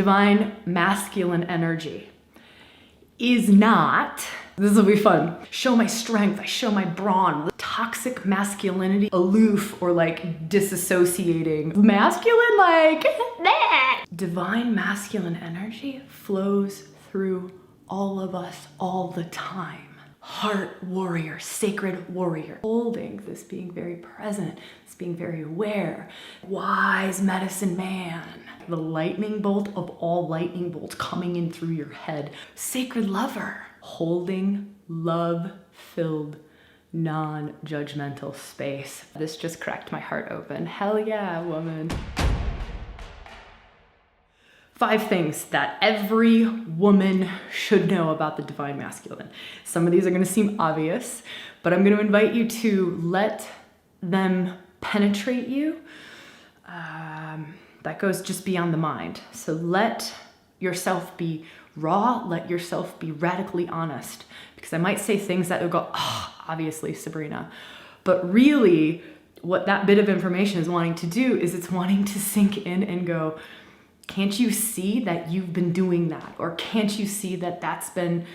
Divine masculine energy is not, this will be fun, show my strength, I show my brawn. Toxic masculinity, aloof or like disassociating. Masculine, like, nah. Divine masculine energy flows through all of us all the time. Heart warrior, sacred warrior, holding this, being very present, this being very aware, wise medicine man, the lightning bolt of all lightning bolts coming in through your head, sacred lover, holding love-filled, non-judgmental space. This just cracked my heart open. Hell yeah, woman. 5 things that every woman should know about the divine masculine. Some of these are gonna seem obvious, but I'm gonna invite you to let them penetrate you. That goes just beyond the mind. So let yourself be raw, let yourself be radically honest, because I might say things that will go, oh, obviously, Sabrina. But really, what that bit of information is wanting to do is it's wanting to sink in and go, can't you see that you've been doing that? Or can't you see that that's been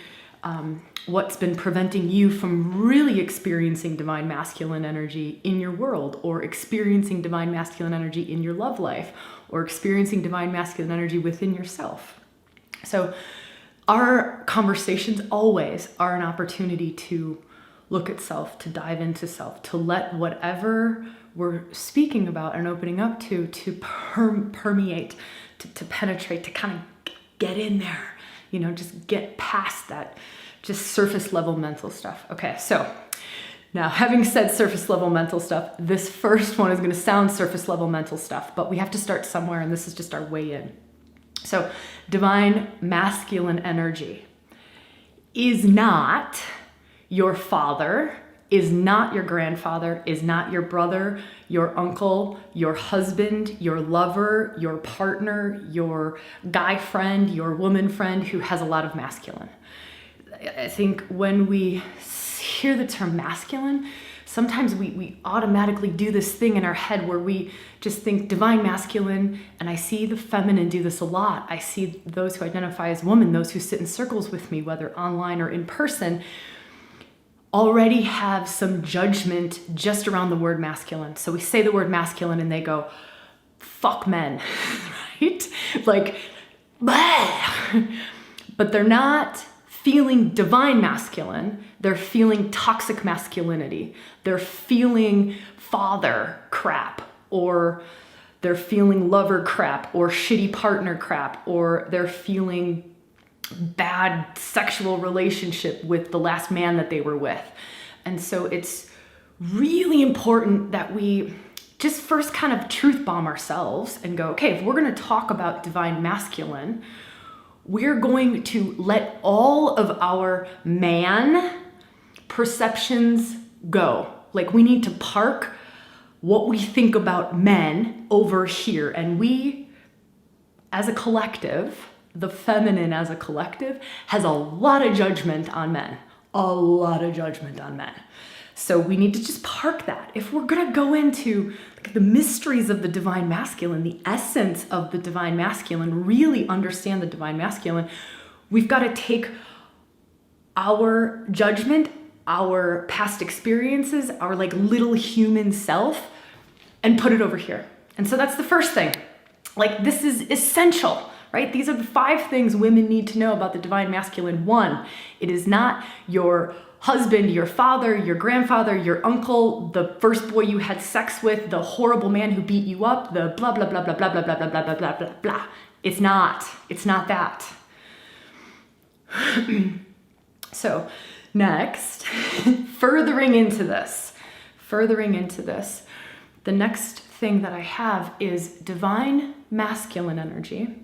what's been preventing you from really experiencing divine masculine energy in your world, or experiencing divine masculine energy in your love life, or experiencing divine masculine energy within yourself? So our conversations always are an opportunity to look at self, to dive into self, to let whatever we're speaking about and opening up to permeate, to penetrate, to kind of get in there, you know, just get past that just surface level mental stuff. Okay, so now having said surface level mental stuff, this first one is going to sound surface level mental stuff, but we have to start somewhere, and this is just our way in. So divine masculine energy is not your father, is not your grandfather, is not your brother, your uncle, your husband, your lover, your partner, your guy friend, your woman friend who has a lot of masculine. I think when we hear the term masculine, sometimes we automatically do this thing in our head where we just think divine masculine, and I see the feminine do this a lot. I see those who identify as women, those who sit in circles with me, whether online or in person, already have some judgment just around the word masculine. So we say the word masculine and they go, fuck men, right? Like, bleh. But they're not feeling divine masculine, they're feeling toxic masculinity. They're feeling father crap, or they're feeling lover crap, or shitty partner crap, or they're feeling bad sexual relationship with the last man that they were with. And so it's really important that we just first kind of truth bomb ourselves and go, okay, if we're going to talk about divine masculine, we're going to let all of our man perceptions go. Like, we need to park what we think about men over here. And we, as a collective, the feminine as a collective, has a lot of judgment on men. A lot of judgment on men. So we need to just park that. If we're gonna go into the mysteries of the divine masculine, the essence of the divine masculine, really understand the divine masculine, we've got to take our judgment, our past experiences, our like little human self, and put it over here. And so that's the first thing. Like, this is essential, right? These are the 5 things women need to know about the divine masculine. 1, it is not your husband, your father, your grandfather, your uncle, the first boy you had sex with, the horrible man who beat you up, the blah, blah, blah, blah, blah, blah, blah, blah, blah, blah, blah, blah, blah. It's not that. So next, furthering into this, the next thing that I have is divine masculine energy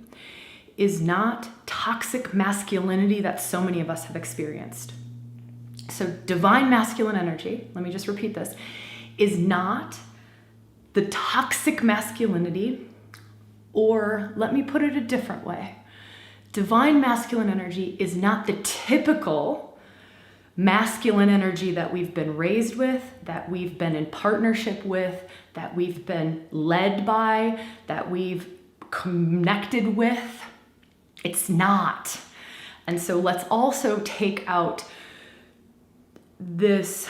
is not toxic masculinity that so many of us have experienced. So divine masculine energy, let me just repeat this, is not the toxic masculinity, or let me put it a different way. Divine masculine energy is not the typical masculine energy that we've been raised with, that we've been in partnership with, that we've been led by, that we've connected with. It's not. And so let's also take out this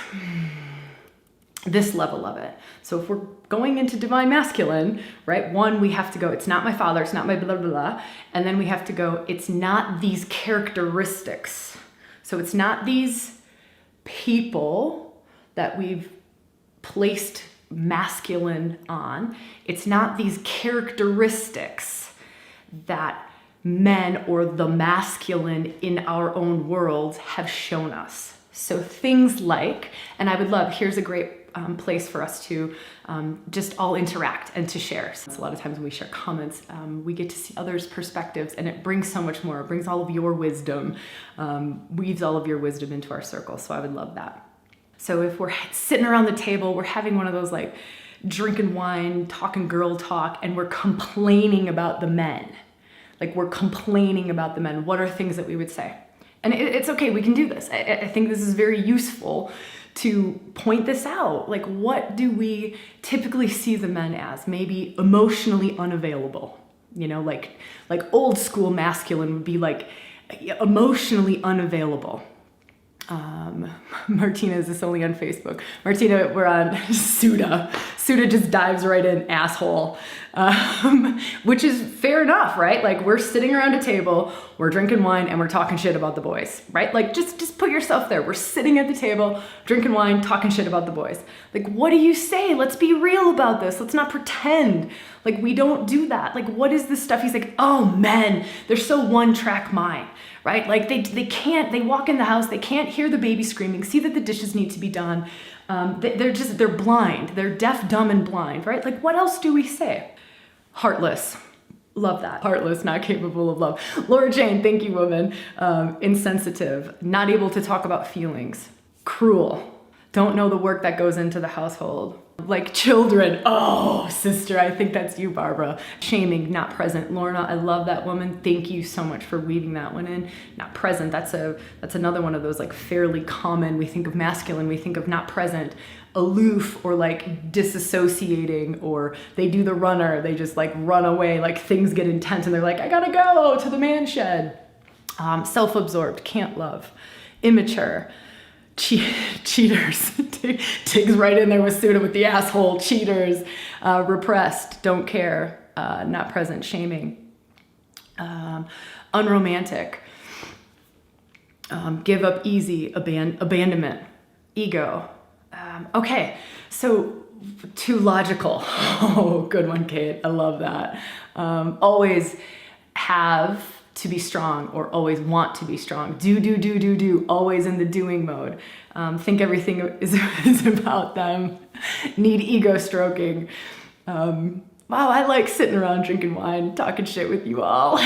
level of it. So if we're going into divine masculine, right? One, we have to go, it's not my father, it's not my blah, blah, blah. And then we have to go, it's not these characteristics. So it's not these people that we've placed masculine on. It's not these characteristics that men or the masculine in our own worlds have shown us. So things like, and I would love, here's a great place for us to just all interact and to share. So a lot of times when we share comments, we get to see others' perspectives, and it brings so much more. It brings all of your wisdom, weaves all of your wisdom into our circle. So I would love that. So if we're sitting around the table, we're having one of those like drinking wine, talking girl talk, and we're complaining about the men. Like we're complaining about the men. What are things that we would say? And it's okay, we can do this. I think this is very useful to point this out. Like, what do we typically see the men as? Maybe emotionally unavailable. You know, like old school masculine would be like emotionally unavailable. Martina, is this only on Facebook? Martina, we're on Suda. Suda just dives right in, asshole. Which is fair enough, right? Like we're sitting around a table, we're drinking wine, and we're talking shit about the boys, right? Like just put yourself there. We're sitting at the table, drinking wine, talking shit about the boys. Like, what do you say? Let's be real about this. Let's not pretend. Like, we don't do that. Like, what is this stuff? He's like, oh, men, they're so one-track mind, right? Like they walk in the house, they can't hear the baby screaming, see that the dishes need to be done. They're blind. They're deaf, dumb, and blind, right? Like, what else do we say? Heartless. Love that. Heartless, not capable of love. Laura Jane, thank you, woman. Insensitive, not able to talk about feelings. Cruel. Don't know the work that goes into the household. Like children. Oh, sister, I think that's you, Barbara. Shaming, not present. Lorna, I love that woman. Thank you so much for weaving that one in. Not present. That's another one of those like fairly common. We think of masculine, we think of not present, aloof, or like disassociating, or they do the runner. They just like run away, like things get intense and they're like, I gotta go to the man shed. Self-absorbed, can't love. Immature. Cheaters. Tig's right in there with Suda with the asshole. Cheaters. Repressed, don't care, not present, shaming. Unromantic. Give up easy, abandonment. Ego. Okay, so too logical. Oh, good one, Kate. I love that. Always have to be strong, or always want to be strong. Do. Always in the doing mode. Think everything is about them. Need ego stroking. Wow, I like sitting around drinking wine, talking shit with you all.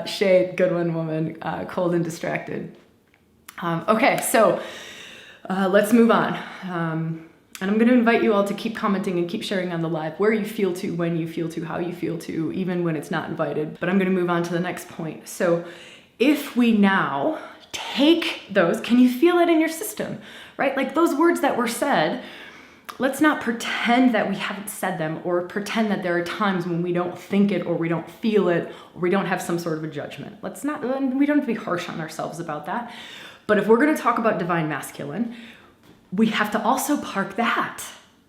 Shade, good one, woman. Cold and distracted. Okay, so let's move on. And I'm going to invite you all to keep commenting and keep sharing on the live where you feel to, when you feel to, how you feel to, even when it's not invited. But I'm going to move on to the next point. So if we now take those, can you feel it in your system, right? Like those words that were said, let's not pretend that we haven't said them, or pretend that there are times when we don't think it, or we don't feel it, or we don't have some sort of a judgment. We don't have to be harsh on ourselves about that. But if we're going to talk about divine masculine, we have to also park that.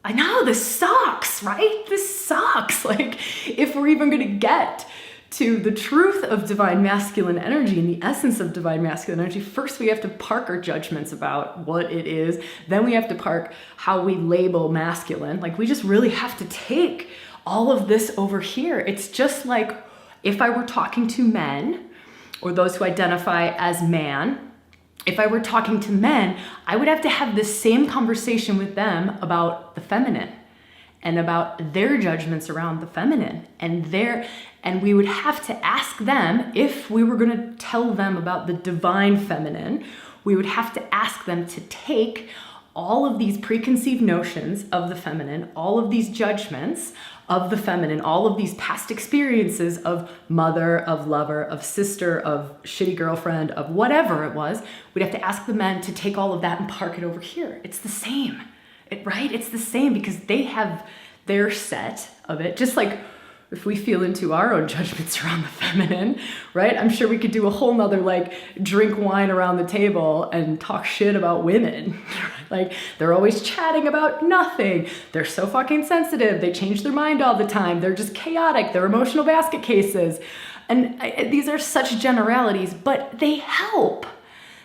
I know, this sucks, right? This sucks. Like, if we're even going to get to the truth of divine masculine energy and the essence of divine masculine energy, first we have to park our judgments about what it is. Then we have to park how we label masculine. Like, we just really have to take all of this over here. It's just like if I were talking to men, or those who identify as man, if I were talking to men, I would have to have this same conversation with them about the feminine and about their judgments around the feminine, and we would have to ask them, if we were going to tell them about the divine feminine, we would have to ask them to take all of these preconceived notions of the feminine, all of these judgments of the feminine, all of these past experiences of mother, of lover, of sister, of shitty girlfriend, of whatever it was, we'd have to ask the men to take all of that and park it over here. It's the same, right? It's the same, because they have their set of it. Just like if we feel into our own judgments around the feminine, right? I'm sure we could do a whole nother like drink wine around the table and talk shit about women. Like they're always chatting about nothing. They're so fucking sensitive. They change their mind all the time. They're just chaotic. They're emotional basket cases. And these are such generalities, but they help.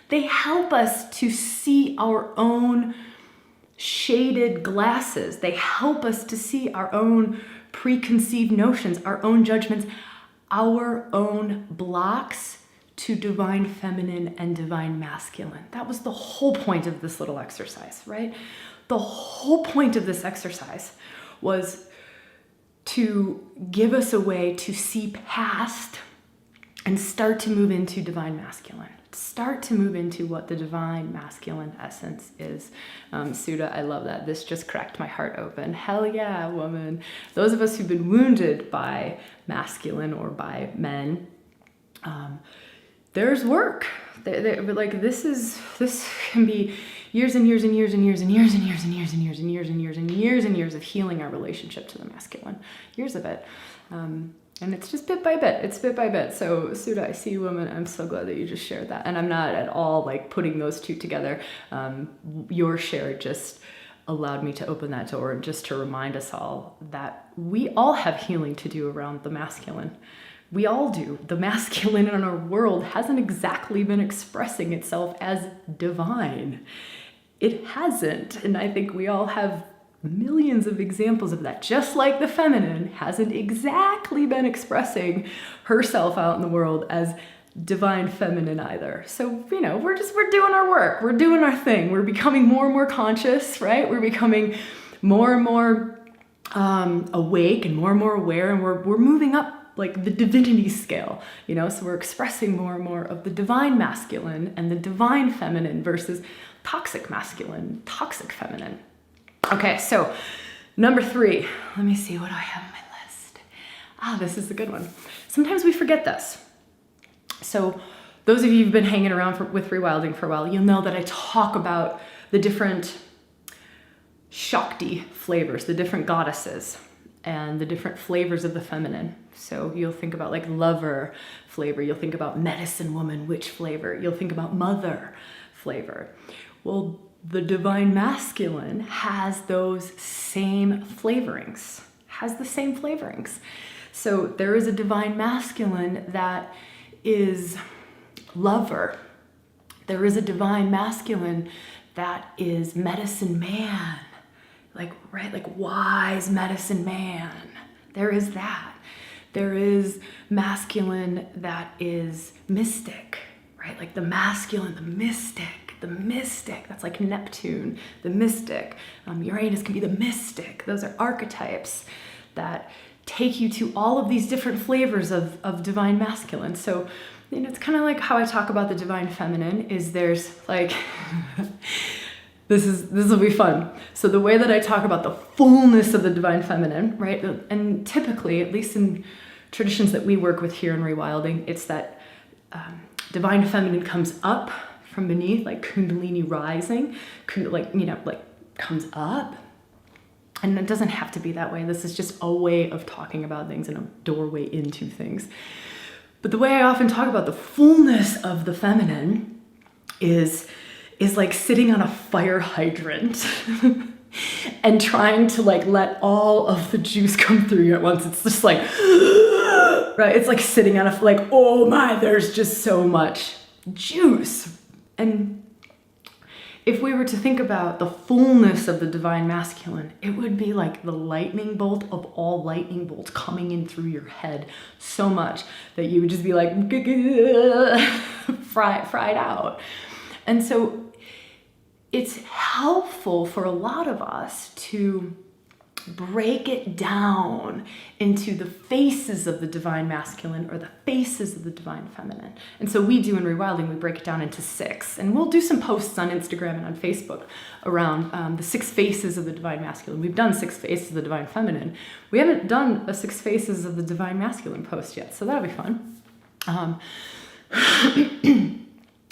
They help us to see our own shaded glasses. They help us to see our own preconceived notions, our own judgments, our own blocks to divine feminine and divine masculine. That was the whole point of this little exercise, right? The whole point of this exercise was to give us a way to see past and start to move into divine masculine. Start to move into what the divine masculine essence is. Sudha, I love that. This just cracked my heart open. Hell yeah, woman. Those of us who've been wounded by masculine or by men, there's work. Like this can be years and years and years and years and years and years and years and years and years and years and years and years of healing our relationship to the masculine. Years of it. And it's just bit by bit. It's bit by bit. So Sudha, I see you, woman. I'm so glad that you just shared that. And I'm not at all like putting those two together. Your share just allowed me to open that door and just to remind us all that we all have healing to do around the masculine. We all do. The masculine in our world hasn't exactly been expressing itself as divine. It hasn't. And I think we all have millions of examples of that, just like the feminine hasn't exactly been expressing herself out in the world as divine feminine either. So, you know, we're doing our work. We're doing our thing. We're becoming more and more conscious, right? We're becoming more and more awake and more aware, and we're moving up like the divinity scale, you know, so we're expressing more and more of the divine masculine and the divine feminine versus toxic masculine, toxic feminine. Okay, so number 3, let me see what I have on my list. This is a good one. Sometimes we forget this. So those of you who've been hanging around with ReWilding for a while, you'll know that I talk about the different Shakti flavors, the different goddesses, and the different flavors of the feminine. So you'll think about like lover flavor, you'll think about medicine woman, witch flavor, you'll think about mother flavor. Well, the divine masculine has those same flavorings, So there is a divine masculine that is lover. There is a divine masculine that is medicine man, like wise medicine man. There is that. There is masculine that is mystic, right? Like the masculine, the mystic, that's like Neptune, the mystic. Uranus can be the mystic. Those are archetypes that take you to all of these different flavors of divine masculine. So, you know, it's kind of like how I talk about the divine feminine is there's like, this will be fun. So the way that I talk about the fullness of the divine feminine, right? And typically, at least in traditions that we work with here in ReWilding, it's that divine feminine comes up from beneath, like Kundalini rising, comes up. And it doesn't have to be that way. This is just a way of talking about things and a doorway into things. But the way I often talk about the fullness of the feminine is like sitting on a fire hydrant and trying to like let all of the juice come through you at once. It's just like, right? It's like sitting on oh my, there's just so much juice. And if we were to think about the fullness of the divine masculine, it would be like the lightning bolt of all lightning bolts coming in through your head so much that you would just be like fried out. And so it's helpful for a lot of us to break it down into the faces of the divine masculine or the faces of the divine feminine. And so we do in ReWilding, we break it down into 6. And we'll do some posts on Instagram and on Facebook around the 6 faces of the divine masculine. We've done 6 faces of the divine feminine. We haven't done a 6 faces of the divine masculine post yet, so that'll be fun.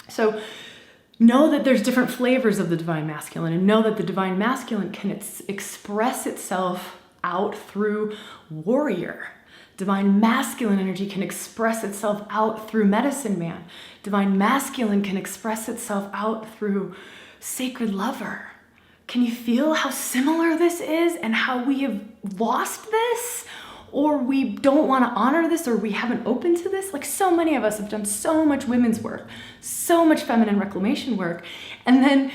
So know that there's different flavors of the divine masculine, and know that the divine masculine can express itself out through warrior. Divine masculine energy can express itself out through medicine man. Divine masculine can express itself out through sacred lover. Can you feel how similar this is and how we have lost this? Or we don't want to honor this, or we haven't opened to this? Like, so many of us have done so much women's work, so much feminine reclamation work, and then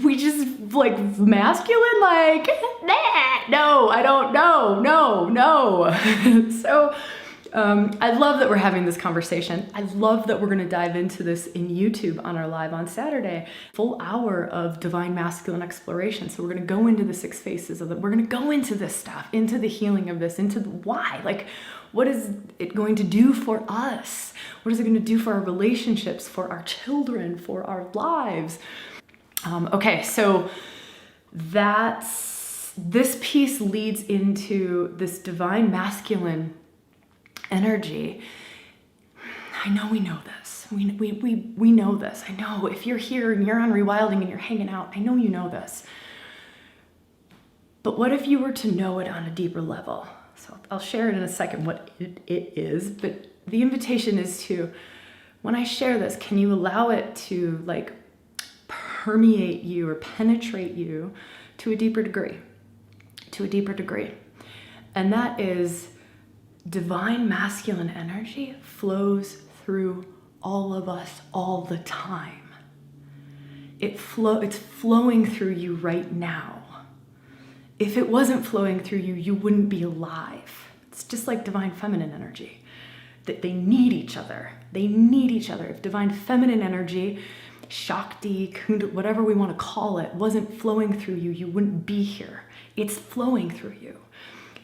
we just like masculine, like, nah, no, I don't know, no. So I love that we're having this conversation. I love that we're going to dive into this in YouTube on our live on Saturday. Full hour of divine masculine exploration. So we're going to go into the 6 phases of it. We're going to go into this stuff, into the healing of this, into the why. Like, what is it going to do for us? What is it going to do for our relationships, for our children, for our lives? Okay, so this piece leads into this divine masculine energy. I know we know this. We know this. I know if you're here and you're on ReWilding and you're hanging out, I know you know this. But what if you were to know it on a deeper level? So I'll share it in a second what it is, but the invitation is to, when I share this, can you allow it to like permeate you or penetrate you to a deeper degree? And that is, divine masculine energy flows through all of us all the time. It's flowing through you right now. If it wasn't flowing through you, you wouldn't be alive. It's just like divine feminine energy. That they need each other. They need each other. If divine feminine energy, Shakti, Kundalini, whatever we want to call it, wasn't flowing through you, you wouldn't be here. It's flowing through you.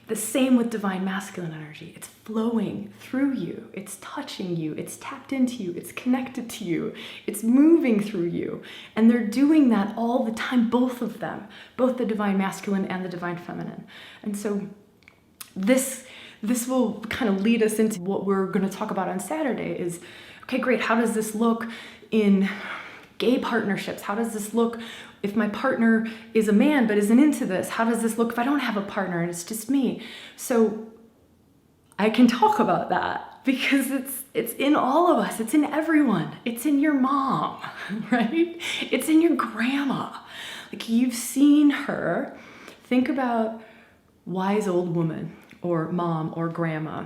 The same with divine masculine energy. It's flowing through you. It's touching you. It's tapped into you. It's connected to you. It's moving through you. And they're doing that all the time, both of them, both the divine masculine and the divine feminine. And so this will kind of lead us into what we're going to talk about on Saturday is, okay, great. How does this look in gay partnerships? How does this look if my partner is a man but isn't into this? How does this look if I don't have a partner and it's just me? So I can talk about that because it's in all of us. It's in everyone. It's in your mom, right? It's in your grandma. Like, you've seen her. Think about wise old woman or mom or grandma,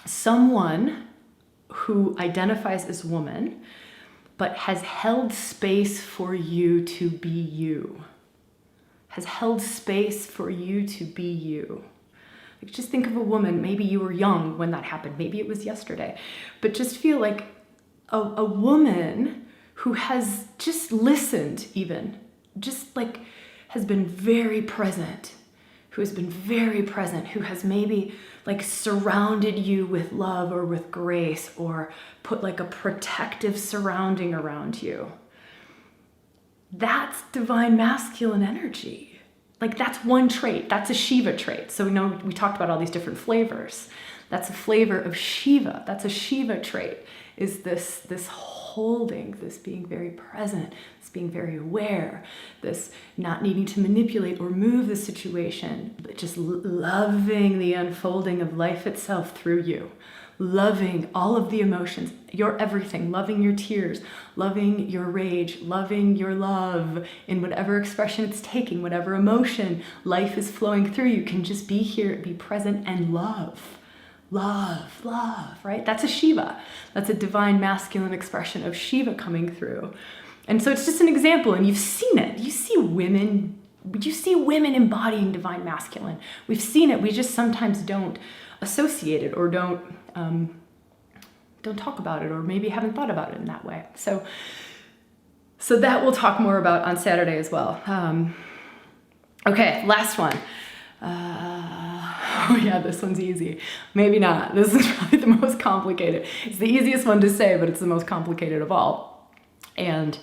someone who identifies as woman but has held space for you to be you. Has held space for you to be you. Like, just think of a woman, maybe you were young when that happened, maybe it was yesterday, but just feel like a woman who has just listened even, just like has been very present, who has maybe like surrounded you with love or with grace or put like a protective surrounding around you. That's divine masculine energy. Like, that's one trait. That's a Shiva trait. So we talked about all these different flavors. That's a flavor of Shiva. That's a Shiva trait, is this holding, this being very present, this being very aware, this not needing to manipulate or move the situation, but just loving the unfolding of life itself through you. Loving all of the emotions, your everything, loving your tears, loving your rage, loving your love in whatever expression it's taking, whatever emotion life is flowing through you, can just be here, be present, and love. Love, right? That's a Shiva. That's a divine masculine expression of Shiva coming through. And so it's just an example, and you've seen it. You see women embodying divine masculine. We've seen it. We just sometimes don't associate it or don't talk about it, or maybe haven't thought about it in that way. So that we'll talk more about on Saturday as well. Okay, last one. Oh yeah, this one's easy. Maybe not. This is probably the most complicated. It's the easiest one to say, but it's the most complicated of all. And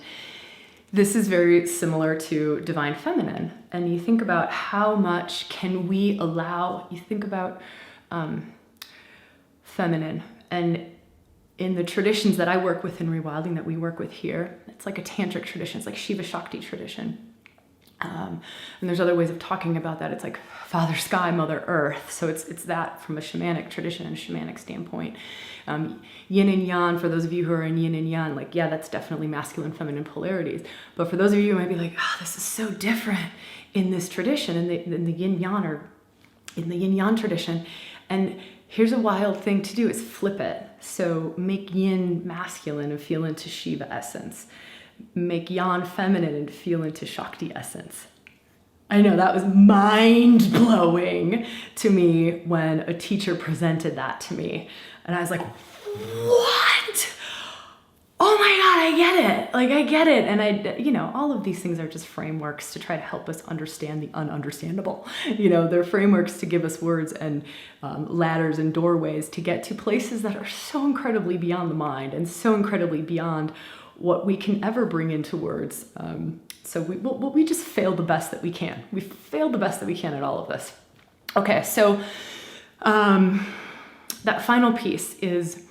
this is very similar to divine feminine. And you think about how much can we allow, you think about feminine, and in the traditions that I work with in ReWilding, that we work with here, it's like a tantric tradition. It's like Shiva Shakti tradition. And there's other ways of talking about that. It's like Father Sky, Mother Earth. So it's that from a shamanic tradition and a shamanic standpoint. Yin and yang, for those of you who are in yin and yang, like, yeah, that's definitely masculine, feminine polarities. But for those of you who might be like, oh, this is so different in this tradition, in the yin yang, or in the yin yang tradition. And here's a wild thing to do is flip it. So make yin masculine and feel into Shiva essence. Make yang feminine and feel into Shakti essence. I know that was mind-blowing to me when a teacher presented that to me. And I was like, what? Oh my God, I get it. Like, I get it. And all of these things are just frameworks to try to help us understand the ununderstandable. They're frameworks to give us words and ladders and doorways to get to places that are so incredibly beyond the mind and so incredibly beyond what we can ever bring into words. So we just failed the best that we can. We failed the best that we can at all of this. Okay, so that final piece is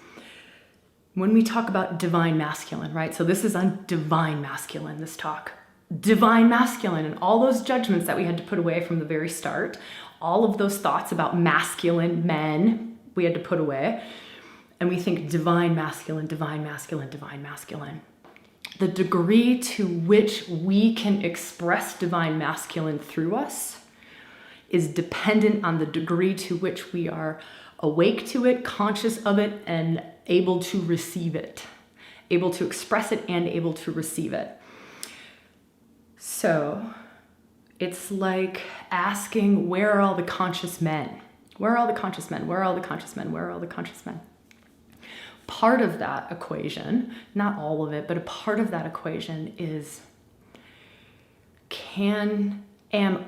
when we talk about divine masculine, right? So this is on divine masculine, this talk. Divine masculine and all those judgments that we had to put away from the very start, all of those thoughts about masculine men we had to put away. And we think divine masculine, divine masculine, divine masculine. The degree to which we can express divine masculine through us is dependent on the degree to which we are awake to it, conscious of it, and able to receive it, able to express it and able to receive it. So it's like asking, where are all the conscious men? Where are all the conscious men? Where are all the conscious men? Where are all the conscious men? Part of that equation, not all of it, but a part of that equation is, am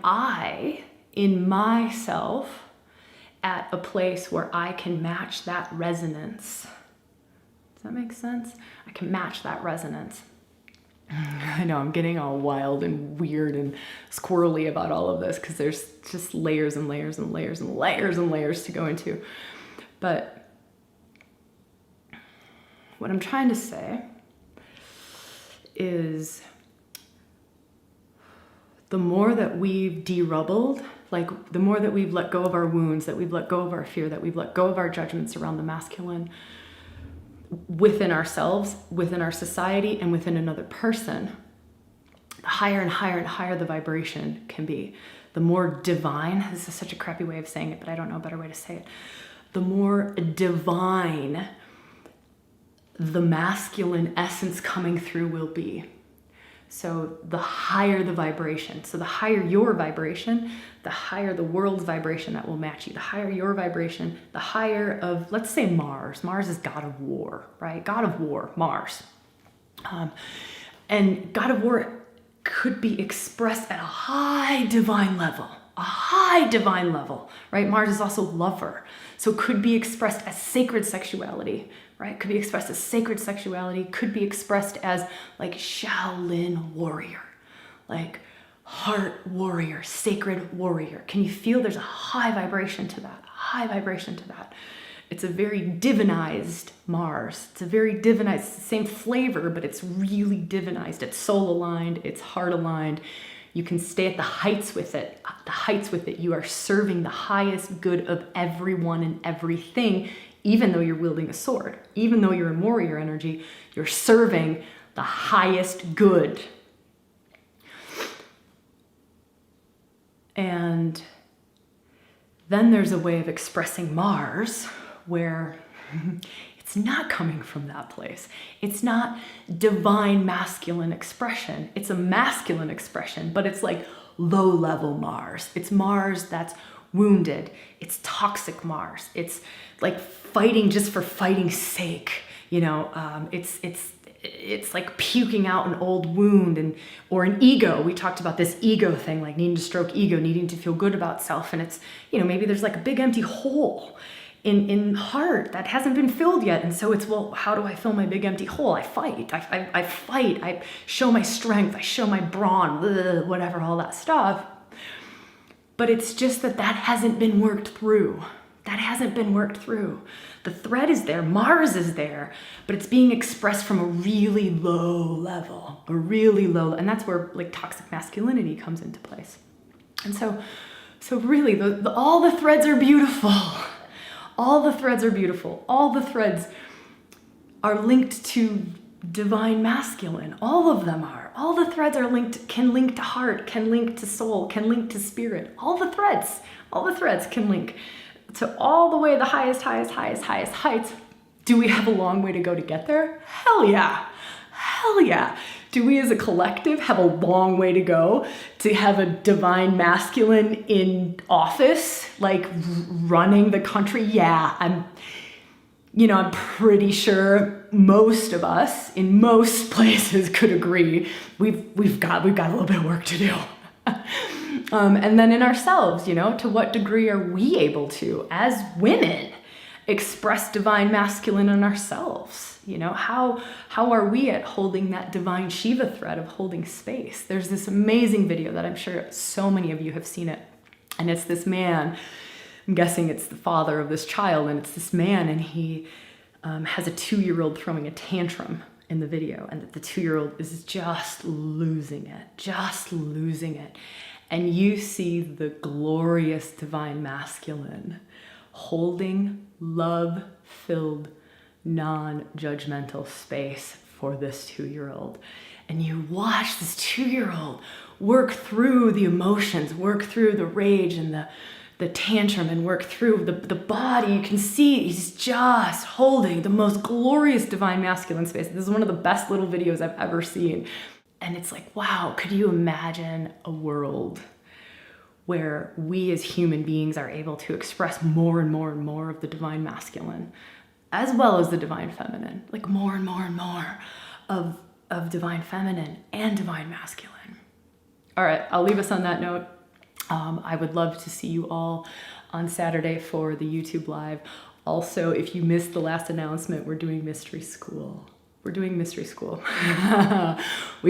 I in myself at a place where I can match that resonance? Does that make sense? I can match that resonance. I know I'm getting all wild and weird and squirrely about all of this because there's just layers and layers and layers and layers and layers to go into. But what I'm trying to say is the more that we've derubbled, like the more that we've let go of our wounds, that we've let go of our fear, that we've let go of our judgments around the masculine within ourselves, within our society, and within another person, the higher and higher and higher the vibration can be. The more divine, this is such a crappy way of saying it, but I don't know a better way to say it. The more divine the masculine essence coming through will be. So the higher the vibration, so the higher your vibration, the higher the world's vibration that will match you. The higher your vibration, the higher of, let's say Mars. Mars is god of war, right? God of war, Mars. And god of war could be expressed at a high divine level, right? Mars is also lover. So could be expressed as sacred sexuality, right? Could be expressed as sacred sexuality, could be expressed as like Shaolin warrior, like heart warrior, sacred warrior. Can you feel there's a high vibration to that, It's a very divinized Mars. It's a very divinized, it's the same flavor, but it's really divinized. It's soul aligned, it's heart aligned. You can stay at the heights with it. You are serving the highest good of everyone and everything. Even though you're wielding a sword, even though you're in warrior energy, you're serving the highest good. And then there's a way of expressing Mars where it's not coming from that place. It's not divine masculine expression. It's a masculine expression, but it's like low-level Mars. It's Mars that's wounded. It's toxic Mars. It's like fighting just for fighting's sake. It's like puking out an old wound or an ego. We talked about this ego thing, like needing to stroke ego, needing to feel good about self. And it's, maybe there's like a big empty hole in heart that hasn't been filled yet. And so it's, well, how do I fill my big empty hole? I fight. I fight. I show my strength. I show my brawn, whatever, all that stuff. But it's just that hasn't been worked through. That hasn't been worked through. The thread is there, Mars is there, but it's being expressed from a really low level, and that's where like toxic masculinity comes into place. And so really, all the threads are beautiful. All the threads are beautiful. All the threads are linked to divine masculine. All of them are. All the threads are can link to heart, can link to soul, can link to spirit. All the threads can link to all the way the highest heights. Do we have a long way to go to get there? Hell yeah. Hell yeah. Do we as a collective have a long way to go to have a divine masculine in office, like running the country? Yeah, I'm pretty sure most of us in most places could agree we've got a little bit of work to do. And then in ourselves, to what degree are we able to, as women, express divine masculine in ourselves? How are we at holding that divine Shiva thread of holding space? There's this amazing video that I'm sure so many of you have seen it. And it's this man, I'm guessing it's the father of this child, and it's this man, and he has a 2-year-old throwing a tantrum in the video, and the 2-year-old is just losing it. And you see the glorious divine masculine holding love-filled, non-judgmental space for this 2-year-old. And you watch this 2-year-old work through the emotions, work through the rage and the tantrum, and work through the body. You can see he's just holding the most glorious divine masculine space. This is one of the best little videos I've ever seen. And it's like, wow, could you imagine a world where we as human beings are able to express more and more and more of the divine masculine, as well as the divine feminine, like more and more and more of divine feminine and divine masculine. All right, I'll leave us on that note. I would love to see you all on Saturday for the YouTube Live. Also, if you missed the last announcement, we're doing Mystery School. We've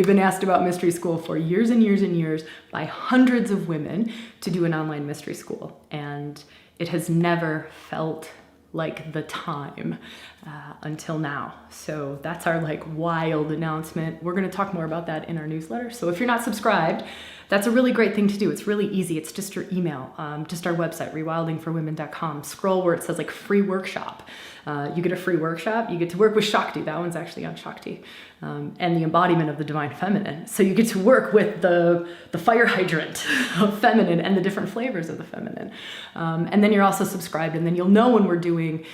been asked about Mystery School for years and years and years by hundreds of women to do an online Mystery School. And it has never felt like the time until now. So that's our wild announcement. We're going to talk more about that in our newsletter. So if you're not subscribed, that's a really great thing to do. It's really easy. It's just your email, just our website, rewildingforwomen.com. Scroll where it says free workshop. You get a free workshop. You get to work with Shakti. That one's actually on Shakti, and the embodiment of the divine feminine. So you get to work with the fire hydrant of feminine and the different flavors of the feminine. And then you're also subscribed, and then you'll know when we're doing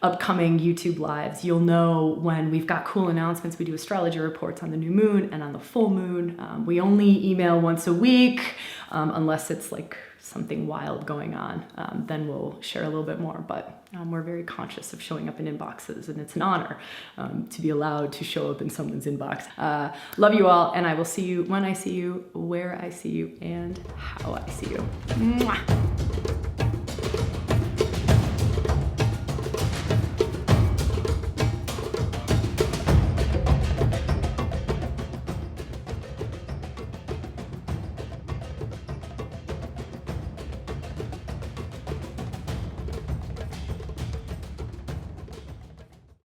upcoming YouTube Lives. You'll know when we've got cool announcements. We do astrology reports on the new moon and on the full moon. We only email once a week, unless it's something wild going on. Then we'll share a little bit more, but we're very conscious of showing up in inboxes, and it's an honor to be allowed to show up in someone's inbox. Love you all, and I will see you when I see you, where I see you, and how I see you. Mwah.